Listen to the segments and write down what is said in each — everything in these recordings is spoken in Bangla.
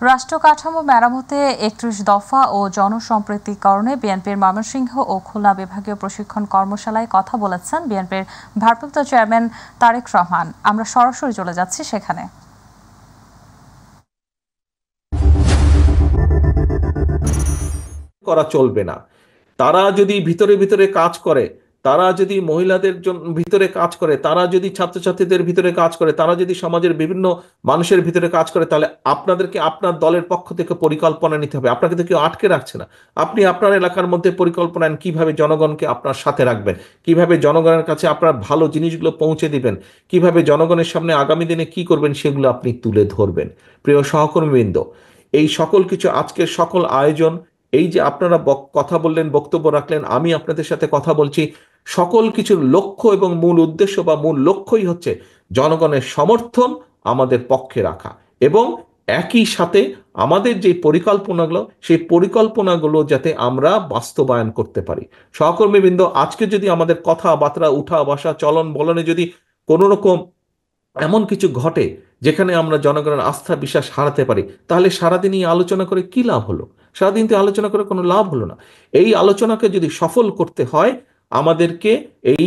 রাষ্ট্র কাঠামো মেরামতে ৩১ দফা ও জনসম্প্রীতিকরণে বিএনপির ময়মনসিংহ ও খুলনা বিভাগীয় প্রশিক্ষণ কর্মশালায় কথা বলেছেন বিএনপির ভারপ্রাপ্ত চেয়ারম্যান তারেক রহমান। আমরা সরাসরি চলে যাচ্ছি সেখানে। করা চলবে না। তারা যদি ভিতরে ভিতরে কাজ করে, তারা যদি মহিলাদের ভিতরে কাজ করে, তারা যদি ছাত্রছাত্রীদের ভিতরে কাজ করে, তারা যদি সমাজের বিভিন্ন মানুষের ভিতরে কাজ করে, তাহলে আপনাদেরকে আপনার দলের পক্ষ থেকে পরিকল্পনা নিতে হবে। আপনাকে তো কেউ আটকে রাখছে না। আপনি আপনার এলাকার মধ্যে পরিকল্পনা নেন কিভাবে জনগণকে আপনার সাথে রাখবেন, কিভাবে জনগণের কাছে আপনার ভালো জিনিসগুলো পৌঁছে দিবেন, কিভাবে জনগণের সামনে আগামী দিনে কি করবেন সেগুলো আপনি তুলে ধরবেন। প্রিয় সহকর্মীবৃন্দ, এই সকল কিছু, আজকের সকল আয়োজন, এই যে আপনারা কথা বললেন, বক্তব্য রাখলেন, আমি আপনাদের সাথে কথা বলছি, সকল কিছুর লক্ষ্য এবং মূল উদ্দেশ্য বা মূল লক্ষ্যই হচ্ছে জনগণের সমর্থন আমাদের পক্ষে রাখা এবং একই সাথে আমাদের যে পরিকল্পনাগুলো, সেই পরিকল্পনাগুলো যাতে আমরা বাস্তবায়ন করতে পারি। সহকর্মীবৃন্দ, আজকে যদি আমাদের কথাবার্তা, উঠা বসা, চলন বলনে যদি কোনো রকম এমন কিছু ঘটে যেখানে আমরা জনগণের আস্থা বিশ্বাস হারাতে পারি, তাহলে সারাদিন এই আলোচনা করে কি লাভ হলো? সারাদিন তো আলোচনা করে কোনো লাভ হলো না। এই আলোচনাকে যদি সফল করতে হয়, আমাদেরকে এই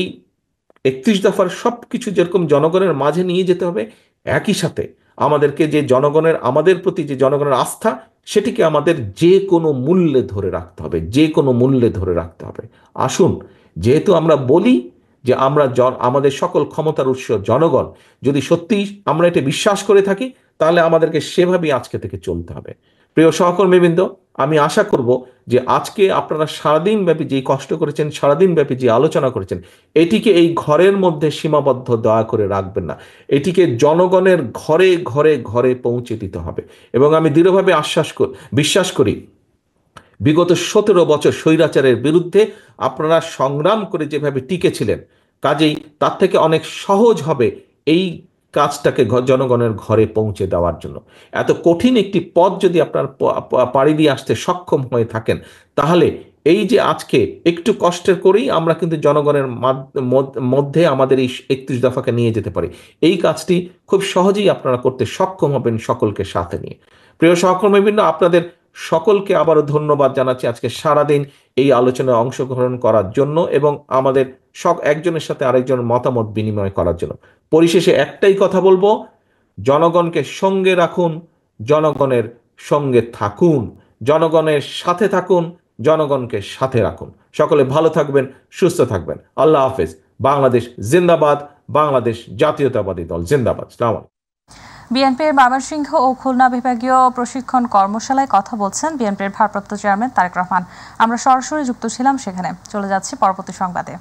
৩১ দফার সব কিছু যেরকম জনগণের মাঝে নিয়ে যেতে হবে, একই সাথে আমাদেরকে যে জনগণের, আমাদের প্রতি যে জনগণের আস্থা, সেটিকে আমাদের যে কোনো মূল্যে ধরে রাখতে হবে, যে কোনো মূল্যে ধরে রাখতে হবে। আসুন, যেহেতু আমরা বলি যে আমরা আমাদের সকল ক্ষমতার উৎস জনগণ, যদি সত্যিই আমরা এটা বিশ্বাস করে থাকি, তাহলে আমাদেরকে সেভাবেই আজকে থেকে চলতে হবে। প্রিয় সহকর্মীবৃন্দ, আমি আশা করব যে আজকে আপনারা সারাদিন ব্যাপী যে কষ্ট করেছেন, সারাদিন ব্যাপী যে আলোচনা করেছেন, এটিকে এই ঘরের মধ্যে সীমাবদ্ধ দয়া করে রাখবেন না। এটিকে জনগণের ঘরে ঘরে ঘরে পৌঁছে দিতে হবে। এবং আমি দৃঢ়ভাবে বিশ্বাস করি, বিগত ১৭ বছর স্বৈরাচারের বিরুদ্ধে আপনারা সংগ্রাম করে যেভাবে টিকেছিলেন, কাজেই তার থেকে অনেক সহজ হবে এই কাজটাকে জনগণের ঘরে পৌঁছে দেওয়ার জন্য। এত কঠিন একটি পথ যদি আপনার পাড়ি দিয়ে আসতে সক্ষম হয়ে থাকেন, তাহলে এই যে আজকে একটু কষ্টের করেই আমরা কিন্তু জনগণের মধ্যে আমাদের এই ৩১ দফাকে নিয়ে যেতে পারি। এই কাজটি খুব সহজেই আপনারা করতে সক্ষম হবেন সকলকে সাথে নিয়ে। প্রিয় সহকর্মীবৃন্দ, আপনাদের সকলকে আবারও ধন্যবাদ জানাচ্ছি আজকে সারাদিন এই আলোচনায় অংশগ্রহণ করার জন্য এবং আমাদের একজনের সাথে আরেকজনের মতামত বিনিময় করার জন্য। পরিশেষে একটাই কথা বলবো, জনগণকে সঙ্গে রাখুন, জনগণের সঙ্গে থাকুন, জনগণের সাথে থাকুন, জনগণকে সাথে রাখুন। সকলে ভালো থাকবেন, সুস্থ থাকবেন। আল্লাহ হাফেজ। বাংলাদেশ জিন্দাবাদ, বাংলাদেশ জাতীয়তাবাদী দল জিন্দাবাদ। আসসালামু আলাইকুম। বিএনপির ময়মনসিংহ ও খুলনা বিভাগীয় প্রশিক্ষণ কর্মশালায় কথা বলছেন বিএনপির ভারপ্রাপ্ত চেয়ারম্যান তারেক রহমান। আমরা সরাসরি যুক্ত ছিলাম সেখানে। চলে যাচ্ছি পরবর্তী সংবাদে।